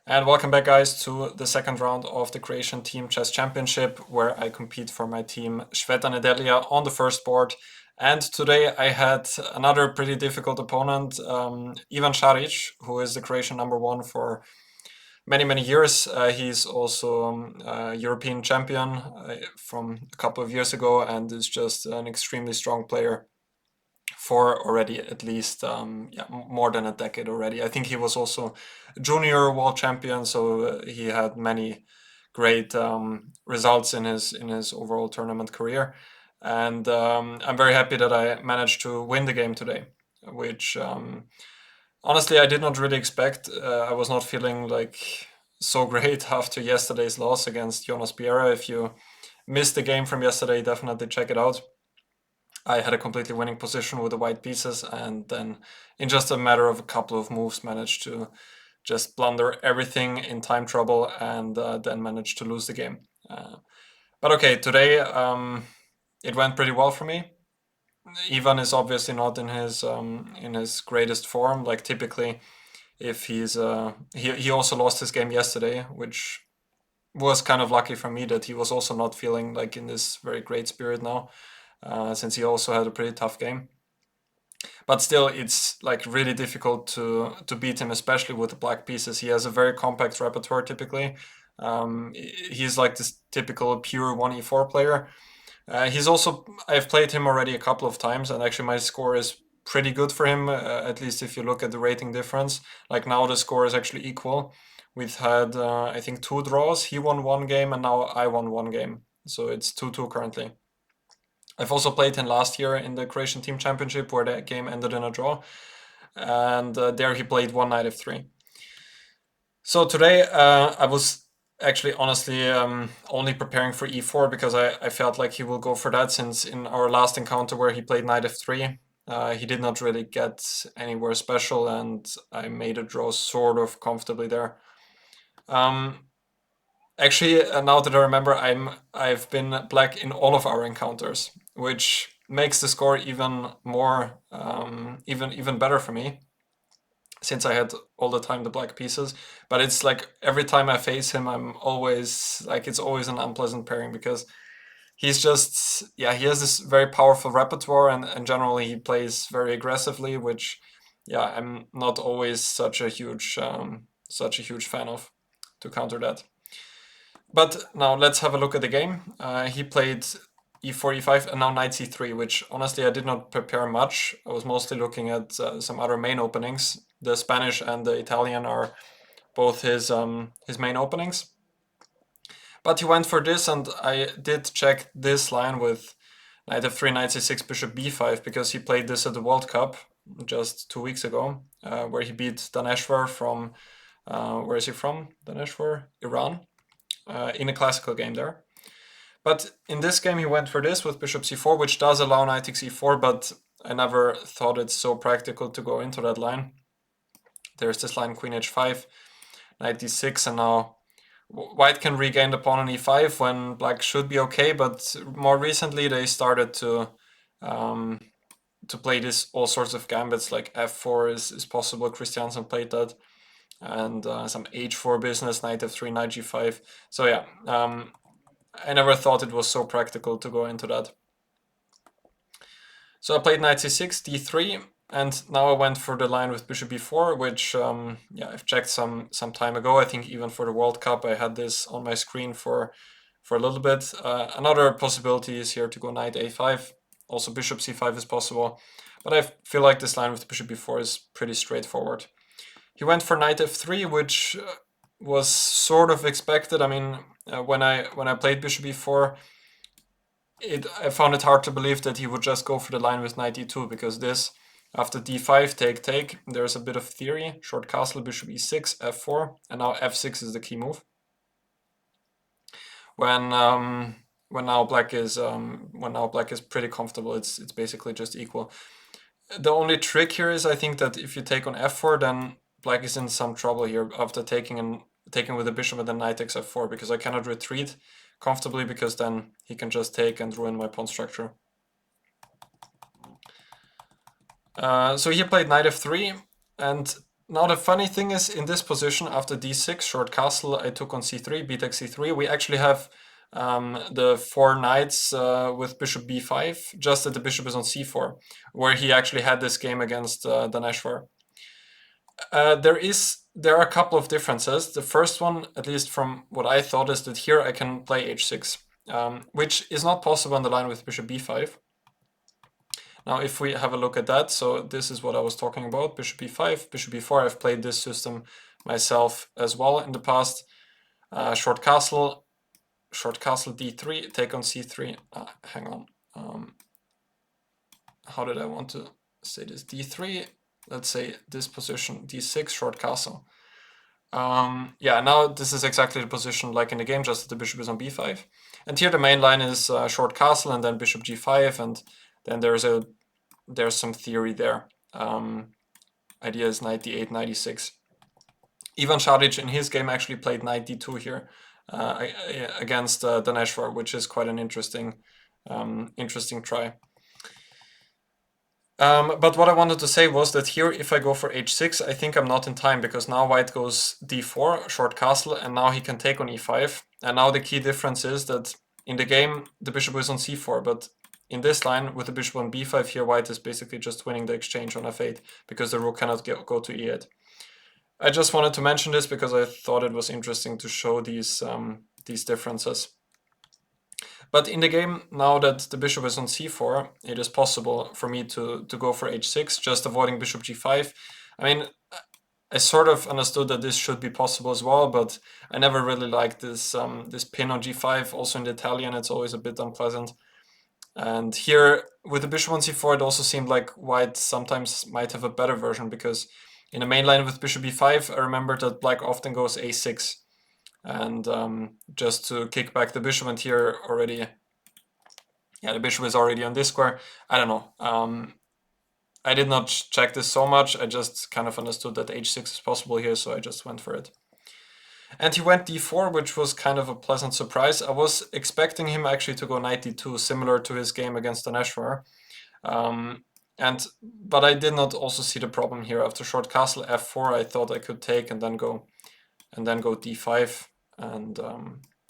And welcome back, guys, to the second round of the Croatian Team Chess Championship, where I compete for my team Sveta Nedelja on the first board. And today I had another pretty difficult opponent, Ivan Saric, who is the Croatian #1 for many years. He's also a European champion from a couple of years ago and is just an extremely strong player for already at least more than a decade already. I think he was also junior world champion, so he had many great results in his overall tournament career. And I'm very happy that I managed to win the game today, which honestly I did not really expect. I was not feeling like so great after yesterday's loss against Jonas Biera. If you missed the game from yesterday, definitely check it out. I had a completely winning position with the white pieces, and then in just a matter of a couple of moves managed to just blunder everything in time trouble and then managed to lose the game. But okay, today it went pretty well for me. Ivan is obviously not in his greatest form. Like typically, if he also lost his game yesterday, which was kind of lucky for me that he was also not feeling like in this very great spirit now. Since he also had a pretty tough game. But still, it's like really difficult to beat him, especially with the black pieces. He has a very compact repertoire typically. He's like this typical pure 1e4 player. I've played him already a couple of times, and actually my score is pretty good for him, at least if you look at the rating difference. Like now the score is actually equal. We've had, I think, 2 draws. He won 1 game, and now I won 1 game. So it's 2-2 currently. I've also played him last year in the Croatian Team Championship, where the game ended in a draw. And there he played one knight f3. So today I was actually honestly only preparing for e4 because I felt like he will go for that, since in our last encounter where he played knight f3, he did not really get anywhere special, and I made a draw sort of comfortably there. Actually, now that I remember, I've been black in all of our encounters, which makes the score even more even better for me, since I had all the time the black pieces. But it's like every time I face him, I'm always like, it's always an unpleasant pairing, because he's just, yeah, he has this very powerful repertoire, and generally he plays very aggressively, which, yeah, I'm not always such a huge fan of, to counter that. But now let's have a look at the game. He played e4, e5, and now knight c3, which honestly I did not prepare much. I was mostly looking at some other main openings. The Spanish and the Italian are both his main openings. But he went for this, and I did check this line with knight f3, knight c6, bishop b5, because he played this at the World Cup just 2 weeks ago, where he beat Daneshvar from, where is he from? Daneshvar? Iran. In a classical game there. But in this game he went for this with bishop c4, which does allow knight takes e4, but I never thought it's so practical to go into that line. There's this line queen h5, knight d6, and now white can regain the pawn on e5 when black should be okay, but more recently they started to play this all sorts of gambits, like f4 is possible. Christiansen played that, and some h4 business, knight f3, knight g5. So yeah, I never thought it was so practical to go into that. So I played knight c6, d3, and now I went for the line with bishop b4, which yeah, I've checked some time ago. I think even for the World Cup I had this on my screen for a little bit. Another possibility is here to go knight a5. Also bishop c5 is possible, but I feel like this line with bishop b4 is pretty straightforward. He went for knight f3, which was sort of expected. I mean, when I played bishop e4, I found it hard to believe that he would just go for the line with knight e2, because this, after d5, take, there's a bit of theory, short castle, bishop e6, f4, and now f6 is the key move. When now black is pretty comfortable, it's basically just equal. The only trick here is, I think, that if you take on f4, then black is in some trouble here after taking with the bishop and then knight takes f4, because I cannot retreat comfortably, because then he can just take and ruin my pawn structure. So he played knight f3, and Now the funny thing is, in this position, after d6, short castle, I took on c3, b takes c3, we actually have the 4 knights with bishop b5, just that the bishop is on c4, where he actually had this game against Najdorf. There are a couple of differences. The first one, at least from what I thought, is that here I can play h6, which is not possible on the line with bishop b5. Now, if we have a look at that, so this is what I was talking about, bishop b5, bishop b4. I've played this system myself as well in the past. Short castle d3, take on c3. Hang on. How did I want to say this? d3, let's say this position, d6, short castle. Yeah, now this is exactly the position like in the game, just that the bishop is on b5. And here the main line is short castle and then bishop g5, and then there's some theory there. Idea is knight d8, knight d6. Ivan Saric in his game actually played knight d2 here against Najdorf, which is quite an interesting try. But what I wanted to say was that here, if I go for h6, I think I'm not in time, because now white goes d4, short castle, and now he can take on e5. And now the key difference is that in the game, the bishop is on c4, but in this line, with the bishop on b5 here, white is basically just winning the exchange on f8, because the rook cannot go to e8. I just wanted to mention this because I thought it was interesting to show these differences. But in the game, now that the bishop is on c4, it is possible for me to go for h6, just avoiding bishop g5. I mean, I sort of understood that this should be possible as well, but I never really liked this this pin on g5. Also in the Italian, it's always a bit unpleasant. And here, with the bishop on c4, it also seemed like white sometimes might have a better version, because in the main line with bishop b5, I remember that black often goes a6. And just to kick back the bishop, and here already, yeah, the bishop is already on this square. I don't know. I did not check this so much. I just kind of understood that h6 is possible here, so I just went for it. And he went d4, which was kind of a pleasant surprise. I was expecting him actually to go knight d2, similar to his game against the Najdorf. But I did not also see the problem here. After short castle f4, I thought I could take and then go d5. And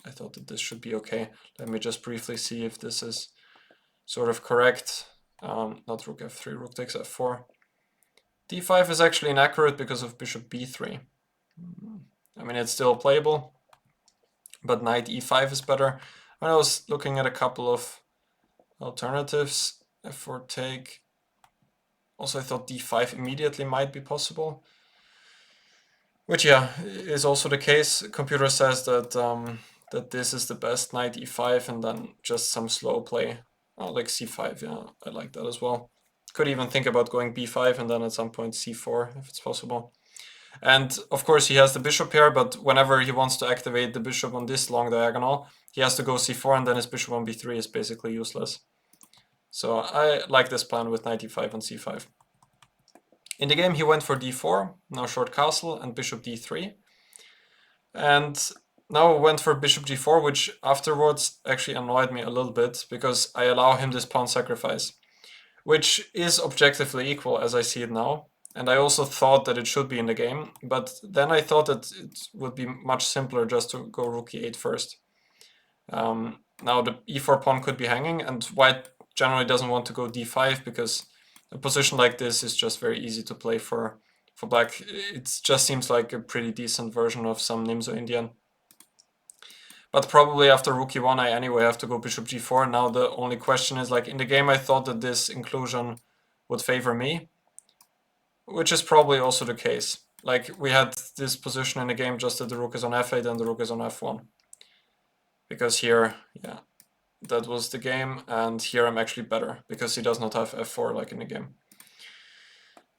I thought that this should be okay. Let me just briefly see if this is sort of correct. Not rook f3, rook takes f4. d5 is actually inaccurate because of bishop b3. I mean, it's still playable, but knight e5 is better. When I was looking at a couple of alternatives, f4 take. Also, I thought d5 immediately might be possible. Which, yeah, is also the case. Computer says that that this is the best, knight e5, and then just some slow play. Oh, like c5, yeah, I like that as well. Could even think about going b5 and then at some point c4, if it's possible. And of course he has the bishop here, but whenever he wants to activate the bishop on this long diagonal, he has to go c4, and then his bishop on b3 is basically useless. So I like this plan with knight e5 and c5. In the game, he went for d4, now short castle, and bishop d3. And now went for bishop g4, which afterwards actually annoyed me a little bit, because I allow him this pawn sacrifice, which is objectively equal as I see it now. And I also thought that it should be in the game, but then I thought that it would be much simpler just to go rook e8 first. Now the e4 pawn could be hanging, and white generally doesn't want to go d5, because a position like this is just very easy to play for black. It just seems like a pretty decent version of some Nimzo Indian. But probably after rook e1, I anyway have to go bishop g4. Now the only question is, like, in the game I thought that this inclusion would favor me, which is probably also the case. Like, we had this position in the game just that the rook is on f8 and the rook is on f1. Because here, yeah, that was the game, and here I'm actually better, because he does not have f4 like in the game.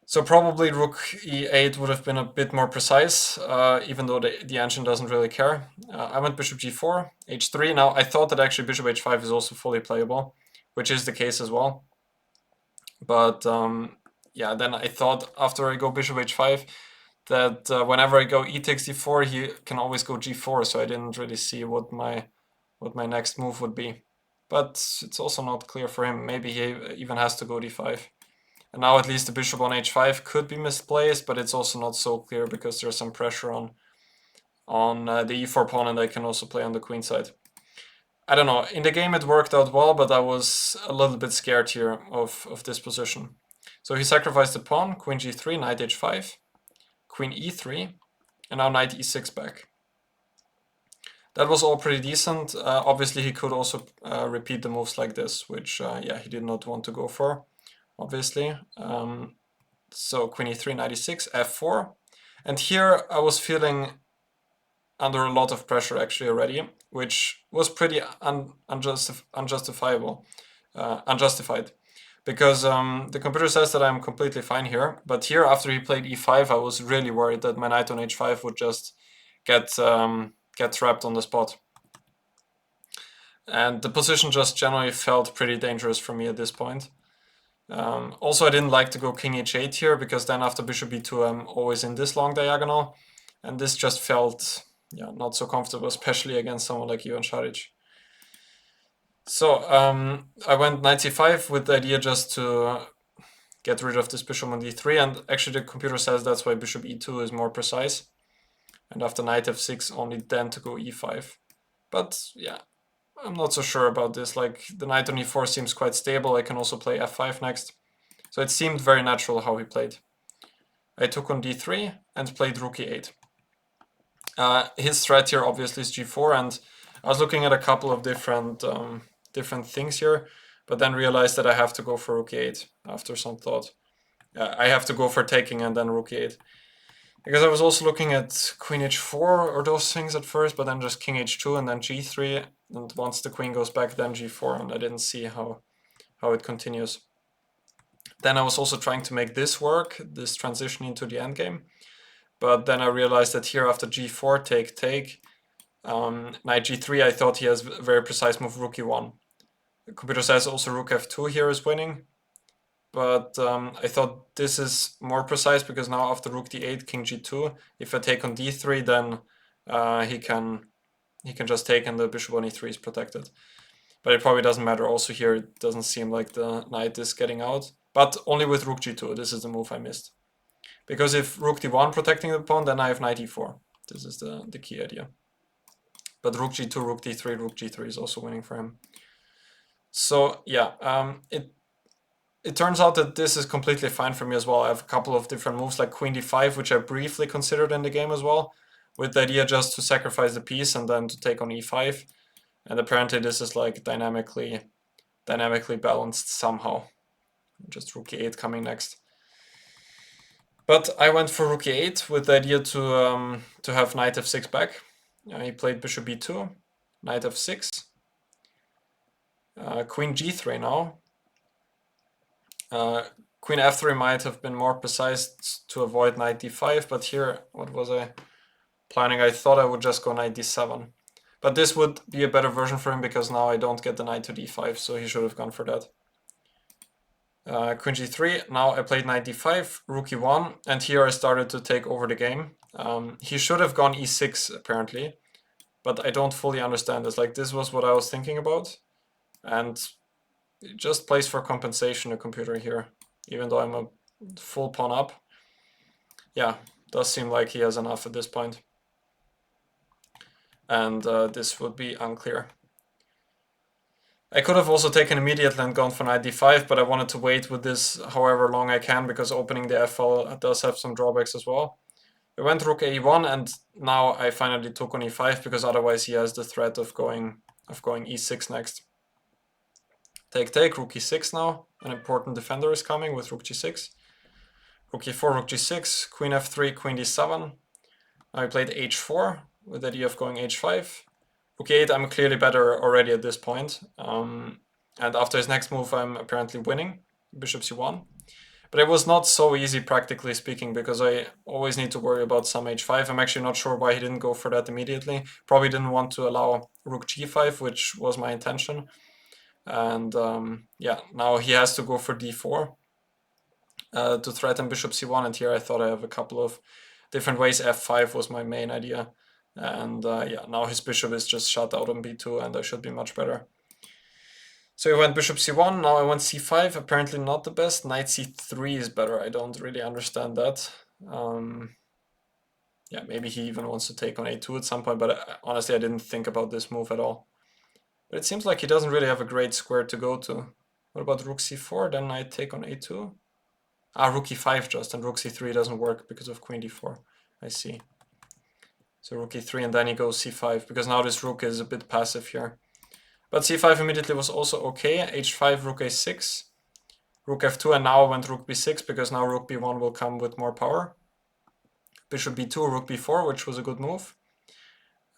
So probably rook e8 would have been a bit more precise, even though the engine doesn't really care. I went bishop g4, h3. Now I thought that actually bishop h5 is also fully playable, which is the case as well. But yeah, then I thought after I go bishop h5 that whenever I go e takes d4, he can always go g4, so I didn't really see what my next move would be. But it's also not clear for him. Maybe he even has to go d5. And now at least the bishop on h5 could be misplaced, but it's also not so clear because there's some pressure on the e4 pawn, and I can also play on the queen side. I don't know, in the game it worked out well, but I was a little bit scared here of this position. So he sacrificed the pawn, queen g3, knight h5, queen e3, and now knight e6 back. That was all pretty decent. Obviously he could also repeat the moves like this, which yeah, he did not want to go for, obviously. So queen e3, knight e6, f4. And here I was feeling under a lot of pressure actually already, which was pretty unjustified, because the computer says that I'm completely fine here, but here after he played e5 I was really worried that my knight on h5 would just get trapped on the spot. And the position just generally felt pretty dangerous for me at this point. Also, I didn't like to go king h8 here, because then after bishop b2 I'm always in this long diagonal, and this just felt, yeah, not so comfortable, especially against someone like Ivan Saric. So I went knight c5 with the idea just to get rid of this bishop on d3, and actually the computer says that's why bishop e2 is more precise, and after knight f6 only then to go e5. But yeah, I'm not so sure about this. Like, the knight on e4 seems quite stable. I can also play f5 next. So it seemed very natural how he played. I took on d3 and played rook e8. His threat here obviously is g4, and I was looking at a couple of different things here, but then realized that I have to go for rook e8 after some thought. I have to go for taking and then rook e8. Because I was also looking at queen h4 or those things at first, but then just king h2 and then g3, and once the queen goes back then g4, and I didn't see how it continues. Then I was also trying to make this work, this transition into the endgame, but then I realized that here after g4, take, knight g3, I thought he has a very precise move, rook e1. The computer says also rook f2 here is winning, but I thought this is more precise, because now after rook d8, king g2, if I take on d3, then he can just take and the bishop on e3 is protected. But it probably doesn't matter. Also here it doesn't seem like the knight is getting out, but only with rook g2. This is the move I missed, because if rook d1 protecting the pawn, then I have knight e4. This is the key idea. But rook g2, rook d3, rook g3 is also winning for him. So yeah, it turns out that this is completely fine for me as well. I have a couple of different moves like queen d5, which I briefly considered in the game as well, with the idea just to sacrifice the piece and then to take on e5. And apparently this is like dynamically balanced somehow. Just rook e8 coming next. But I went for rook e8 with the idea to have knight f6 back. He played bishop b2, knight f6, queen g3 now. Queen f3 might have been more precise to avoid knight d5, but here, what was I planning? I thought I would just go knight d7. But this would be a better version for him, because now I don't get the knight to d5, so he should have gone for that. Queen g3, now I played knight d5, rook e1, and here I started to take over the game. He should have gone e6 apparently, but I don't fully understand this. Like, this was what I was thinking about, and it just plays for compensation, the computer here, even though I'm a full pawn up. Yeah, does seem like he has enough at this point. And this would be unclear. I could have also taken immediately and gone for knight d5, but I wanted to wait with this however long I can, because opening the f-file does have some drawbacks as well. I went rook a1, and now I finally took on e5, because otherwise he has the threat of going e6 next. Take, rook e6 now. An important defender is coming with rook g6. Rook e4, rook g6, queen f3, queen d7. Now I played h4 with the idea of going h5. Rook e8, I'm clearly better already at this point. And after his next move, I'm apparently winning, bishop c1. But it was not so easy, practically speaking, because I always need to worry about some h5. I'm actually not sure why he didn't go for that immediately. Probably didn't want to allow rook g5, which was my intention. And yeah, now he has to go for d4 to threaten bishop c1. And here I thought I have a couple of different ways. f5 was my main idea. And yeah, now his bishop is just shut out on b2, and I should be much better. So he went bishop c1, now I went c5, apparently not the best. Knight c3 is better, I don't really understand that. Yeah, maybe he even wants to take on a2 at some point, but honestly I didn't think about this move at all. But it seems like he doesn't really have a great square to go to. What about rook c4, then I take on a2? Ah, rook e5 just, and rook c3 doesn't work because of queen d4. I see. So rook e3 and then he goes c5, because now this rook is a bit passive here. But c5 immediately was also okay. h5, rook a6, rook f2, and now I went rook b6 because now rook b1 will come with more power. Bishop b2, rook b4, which was a good move.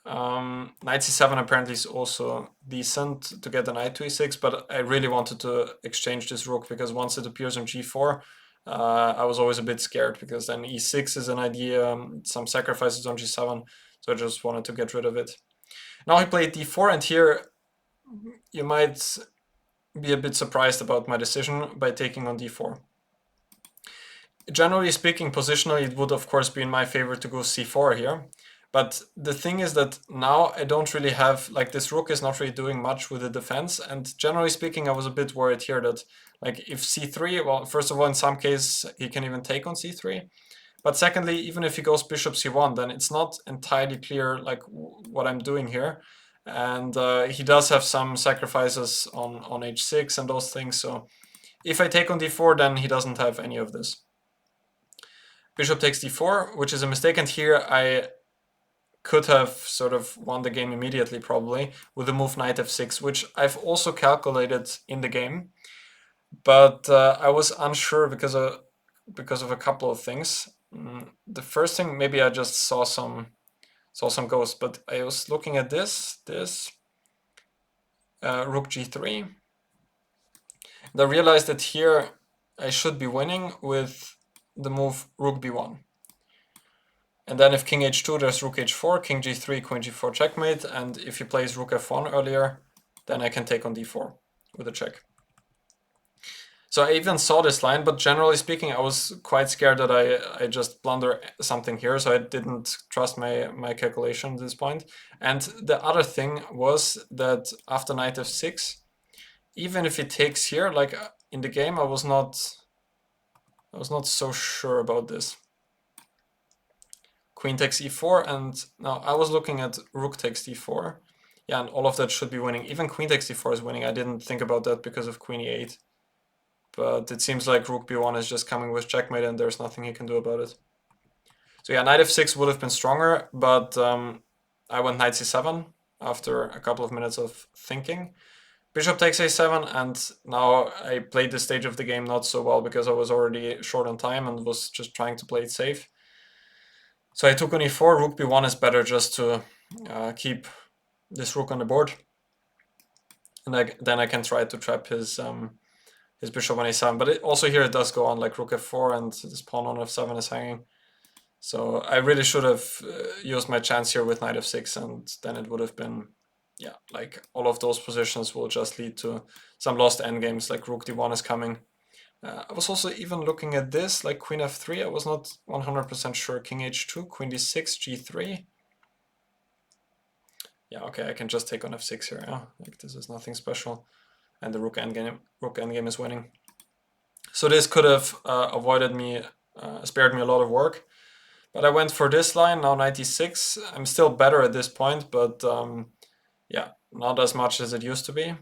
Knight c7 apparently is also decent to get a knight to e6, but I really wanted to exchange this rook because once it appears on g4, I was always a bit scared because then e6 is an idea, some sacrifices on g7, so I just wanted to get rid of it. Now he played d4, and here you might be a bit surprised about my decision by taking on d4. Generally speaking, positionally, it would of course be in my favor to go c4 here. But the thing is that now I don't really have, like, this rook is not really doing much with the defense. And generally speaking, I was a bit worried here that, like, if c3, well, first of all, in some cases, he can even take on c3. But secondly, even if he goes bishop c1, then it's not entirely clear, like, what I'm doing here. And he does have some sacrifices on h6 and those things. So if I take on d4, then he doesn't have any of this. Bishop takes d4, which is a mistake, and here I could have sort of won the game immediately, probably, with the move knight f6, which I've also calculated in the game, but I was unsure because of a couple of things. The first thing, maybe I just saw some ghosts, but I was looking at this rook g3, and I realized that here I should be winning with the move rook b1. And then if king h2, there's rook h4, king g3, queen g4 checkmate, and if he plays rook f1 earlier, then I can take on d4 with a check. So I even saw this line, but generally speaking, I was quite scared that I just blunder something here, so I didn't trust my calculation at this point. And the other thing was that after knight f6, even if he takes here, like in the game, I was not so sure about this. Queen takes e4, and now I was looking at rook takes d4. Yeah, and all of that should be winning. Even queen takes d4 is winning. I didn't think about that because of queen e8. But it seems like rook b1 is just coming with checkmate, and there's nothing he can do about it. So yeah, knight f6 would have been stronger, but I went knight c7 after a couple of minutes of thinking. Bishop takes a7, and now I played this stage of the game not so well because I was already short on time and was just trying to play it safe. So I took on e4, rook b1 is better just to keep this rook on the board. And then I can try to trap his bishop on a7. But also here it does go on, like rook f4, and this pawn on f7 is hanging. So I really should have used my chance here with knight f6, and then it would have been, yeah, like all of those positions will just lead to some lost endgames, like rook d1 is coming. I was also even looking at this, like queen f3, I was not 100% sure. King h2, queen d6, g3. Yeah, okay, I can just take on f6 here, yeah? Like this is nothing special. And the rook endgame is winning. So this could have avoided me, spared me a lot of work. But I went for this line, now 96. I'm still better at this point, but yeah, not as much as it used to be.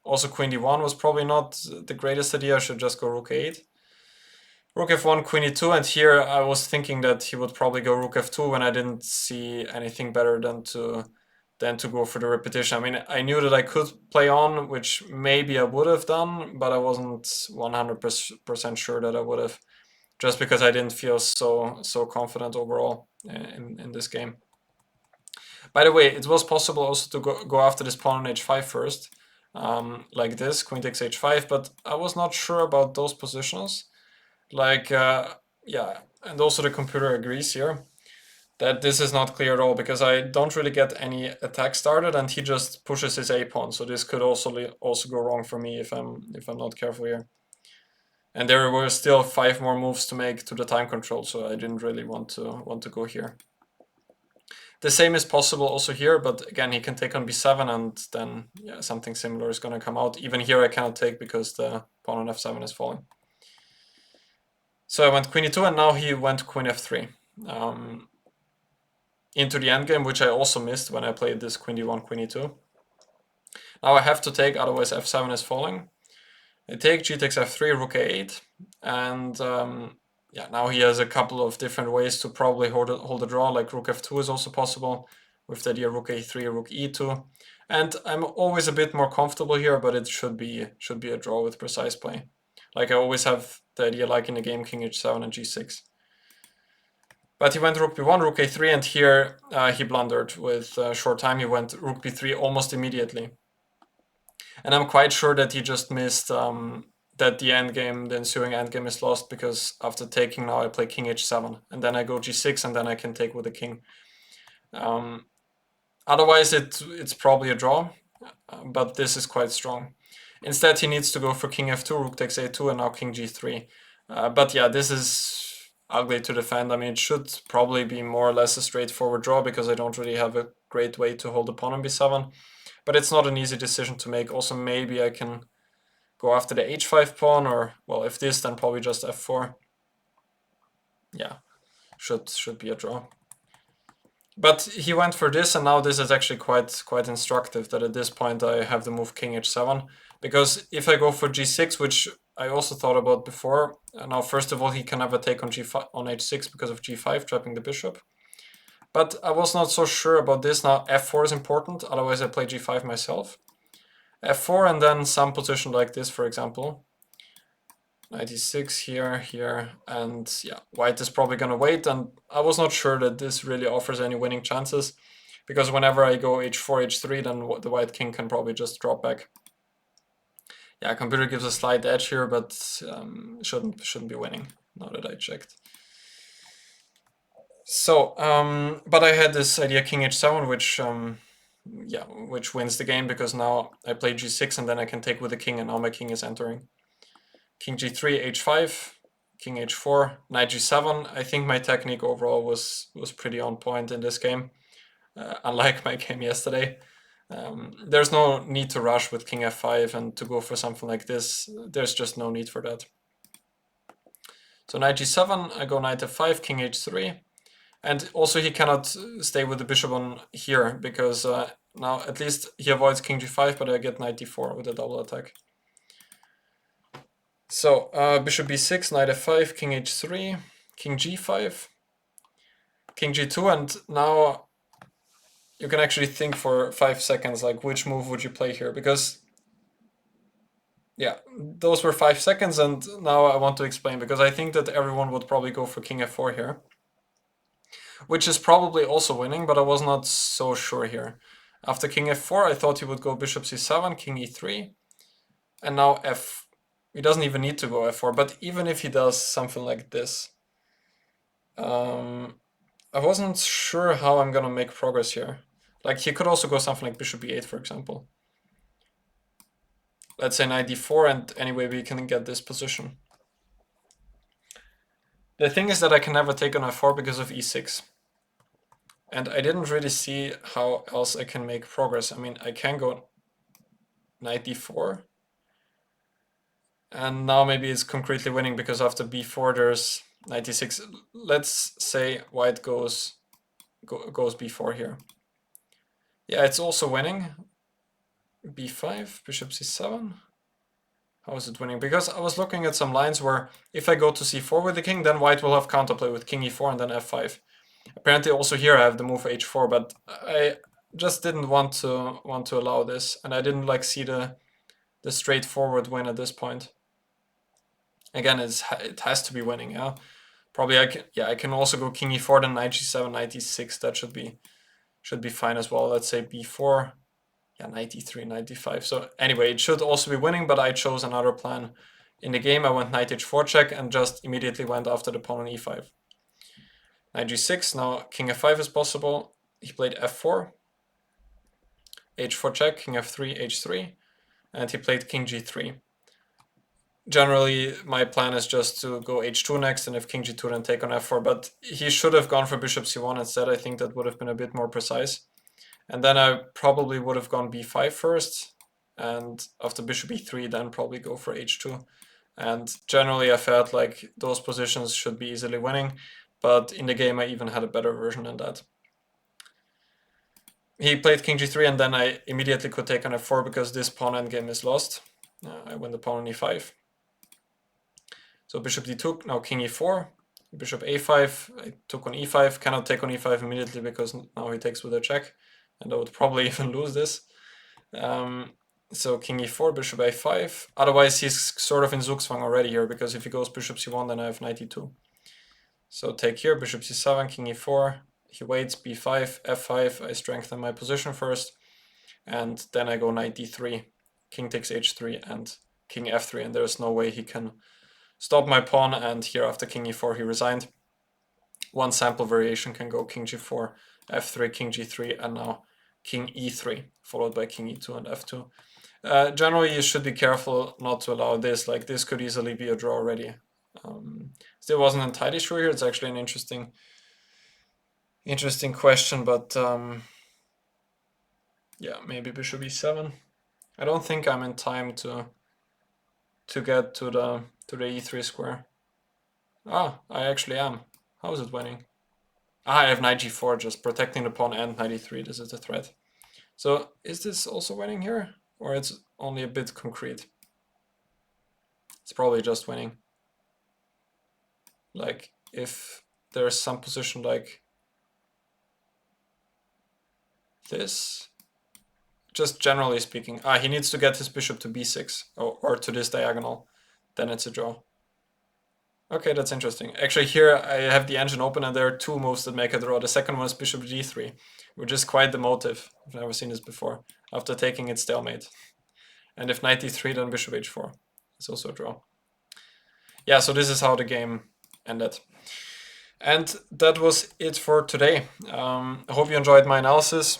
Also, queen d1 was probably not the greatest idea. I should just go rook a8. Rook f1, queen e2, and here I was thinking that he would probably go rook f2 when I didn't see anything better than to go for the repetition. I mean, I knew that I could play on, which maybe I would have done, but I wasn't 100% sure that I would have, just because I didn't feel so confident overall in this game. By the way, it was possible also to go after this pawn on h5 first, like this, queen takes h5, but I was not sure about those positions. Like, yeah, and also the computer agrees here that this is not clear at all, because I don't really get any attack started, and he just pushes his a pawn. So this could also go wrong for me if I'm not careful here. And there were still 5 more moves to make to the time control, so I didn't really want to go here. The same is possible also here, but again, he can take on b7, and then yeah, something similar is going to come out. Even here I cannot take because the pawn on f7 is falling. So I went queen e2, and now he went queen f3 into the endgame, which I also missed when I played this queen d1, queen e2. Now I have to take, otherwise f7 is falling. I take, g takes f3, rook a8, and yeah, now he has a couple of different ways to probably hold a draw, like rook f2 is also possible, with the idea rook a3, rook e2. And I'm always a bit more comfortable here, but it should be a draw with precise play. Like I always have the idea, like in the game, king h7 and g6. But he went rook b1, rook a3, and here he blundered with short time. He went rook b3 almost immediately. And I'm quite sure that he just missed that the endgame, the ensuing endgame is lost, because after taking now I play king h7, and then I go g6, and then I can take with the king. Otherwise it's probably a draw, but this is quite strong. Instead he needs to go for king f2, rook takes a2, and now king g3. But yeah, this is ugly to defend. I mean, it should probably be more or less a straightforward draw, because I don't really have a great way to hold the pawn on b7. But it's not an easy decision to make. Also, maybe I can go after the h5 pawn, or, well, if this, then probably just f4. Yeah, should be a draw. But he went for this, and now this is actually quite instructive, that at this point I have the move king h7. Because if I go for g6, which I also thought about before, now first of all he can never take on g5 on h6 because of g5, trapping the bishop. But I was not so sure about this. Now f4 is important, otherwise I play g5 myself. f4, and then some position like this, for example. 96 here, and yeah, white is probably gonna wait, and I was not sure that this really offers any winning chances, because whenever I go h4, h3, then the white king can probably just drop back. Yeah, computer gives a slight edge here, but shouldn't be winning, now that I checked. So, but I had this idea king h7, which yeah, which wins the game, because now I play g6, and then I can take with the king, and now my king is entering. King g3, h5, king h4, knight g7. I think my technique overall was pretty on point in this game, unlike my game yesterday. There's no need to rush with king f5 and to go for something like this. There's just no need for that. So knight g7, I go knight f5, king h3. And also he cannot stay with the bishop on here, because now at least he avoids king g5, but I get knight d4 with a double attack. So bishop b6, knight f5, king h3, king g5, king g2, and now you can actually think for 5 seconds, like, which move would you play here? Because yeah, those were 5 seconds, and now I want to explain, because I think that everyone would probably go for king f4 here, which is probably also winning, but I was not so sure here. After king f4, I thought he would go bishop c7, king e3, and now he doesn't even need to go f4, but even if he does something like this, I wasn't sure how I'm gonna make progress here. Like, he could also go something like bishop e8, for example. Let's say knight d4, and anyway we can get this position. The thing is that I can never take on f4 because of e6. And I didn't really see how else I can make progress. I mean, I can go knight d4. And now maybe it's concretely winning, because after b4 there's knight d6. Let's say white goes b4 here. Yeah, it's also winning. b5, bishop c7. How is it winning? Because I was looking at some lines where if I go to c4 with the king, then white will have counterplay with king e4 and then f5. Apparently also here I have the move h4, but I just didn't want to allow this, and I didn't like see the straightforward win at this point. Again, it has to be winning, yeah. Probably I can also go king e4, then knight g7, knight e6. That should be fine as well. Let's say b4. Yeah, knight e3, knight d5. So anyway, it should also be winning, but I chose another plan. In the game, I went knight h4 check and just immediately went after the pawn on e5. Knight g6, now king f5 is possible. He played f4, h4 check, king f3, h3, and he played king g3. generally my plan is just to go h2 next, and if king g2 then take on f4, but he should have gone for bishop c1 instead. I think that would have been a bit more precise. And then I probably would have gone b5 first, and after bishop e3 then probably go for h2. And generally I felt like those positions should be easily winning, but in the game I even had a better version than that. He played king g3, and then I immediately could take on f4 because this pawn endgame is lost. I win the pawn on e5. So bishop d2, now king e4, bishop a5, I took on e5, cannot take on e5 immediately because now he takes with a check, and I would probably even lose this. So king e4, bishop a5, otherwise he's sort of in Zugzwang already here, because if he goes bishop c1 then I have knight e2. So take here, bishop c7, king e4, he waits, b5, f5, I strengthen my position first, and then I go knight d3, king takes h3, and king f3, and there's no way he can stop my pawn, and here after king e4 he resigned. One sample variation can go king g4, f3, king g3, and now king e3, followed by king e2 and f2. Generally, you should be careful not to allow this. Like, this could easily be a draw already. Still wasn't entirely sure here. It's actually an interesting question, but yeah, maybe bishop e7. I don't think I'm in time to get to the e3 square. Ah, I actually am. How is it winning? Ah, I have knight g4, just protecting the pawn and knight e3. This is the threat. So is this also winning here? Or it's only a bit concrete? It's probably just winning. Like, if there's some position like this, just generally speaking, he needs to get his bishop to b6 or to this diagonal, then it's a draw. Okay, that's interesting. Actually, here I have the engine open and there are two moves that make a draw. The second one is bishop g3, which is quite the motive. I've never seen this before. After taking it, stalemate. And if knight d3, then bishop h4. It's also a draw. Yeah, so this is how the game ended. And that was it for today. I hope you enjoyed my analysis.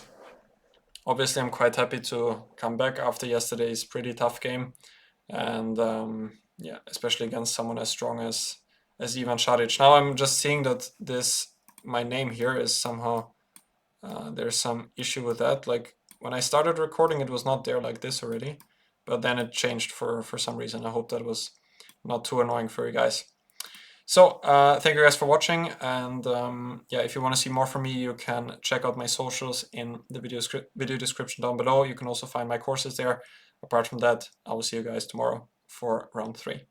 Obviously, I'm quite happy to come back after yesterday's pretty tough game. And yeah, especially against someone as strong as Ivan Saric. Now I'm just seeing that my name here is somehow, there's some issue with that. Like, when I started recording, it was not there like this already, but then it changed for some reason. I hope that was not too annoying for you guys. So thank you guys for watching, and yeah, if you want to see more from me, you can check out my socials in the video description down below. You can also find my courses there. Apart from that, I will see you guys tomorrow for round 3.